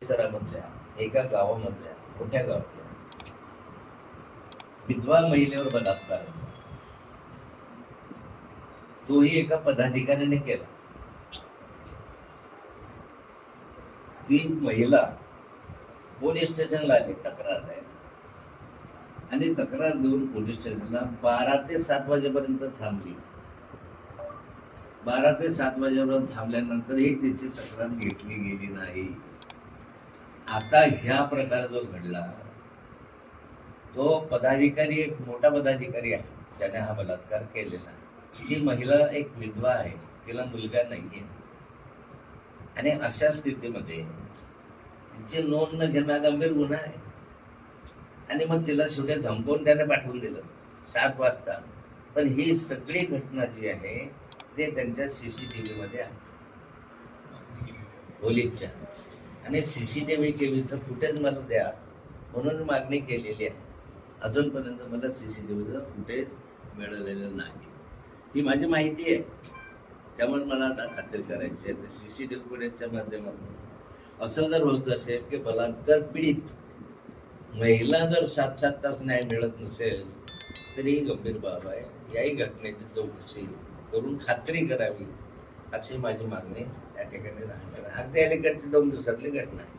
परिसरामधल्या एका गावामधल्या मोठ्या गावातल्या विधवा महिलेवर बलात्कार झाला. तोही एका पदाधिकाऱ्याने केला. ती महिला पोलीस स्टेशनला आली तक्रार द्यायला आणि तक्रार देऊन पोलीस स्टेशनला 12 ते 7 वाजेपर्यंत थांबली. 12 ते 7 वाजेपर्यंत थांबल्यानंतरही तिची तक्रार घेतली गेली नाही. आता ह्या प्रकार जो घडला तो पदाधिकारी एक मोठा पदाधिकारी आहे ज्याने हा बलात्कार केलेला. ही महिला एक विधवा आहे, तिला मुलगा नाहीये आणि अशा स्थितीमध्ये तिची नोंद न घेणं गंभीर गुन्हा आहे. आणि मग तिला शेवटी धमकवून त्याने पाठवून दिलं 7 वाजता. पण ही सगळी घटना जी आहे ते त्यांच्या CCTV मध्ये आहे पोलीसच्या. आणि CCTVचं फुटेज मला द्या म्हणून मागणी केलेली आहे. अजूनपर्यंत मला CCTVचं फुटेज मिळालेलं नाही. ही माझी माहिती आहे, त्यामुळे मला आता खात्री करायची आहे. CCTV फुटेजच्या माध्यमातून असं जर होत असेल की बलात्कार पीडित महिला जर 7-7 तास न्याय मिळत नसेल तरी ही गंभीर बाब आहे. याही घटनेची चौकशी करून खात्री करावी अशी माझी मागणी त्या ठिकाणी राहणार. अगदी अलीकडची 2 दिवसातली घटना आहे.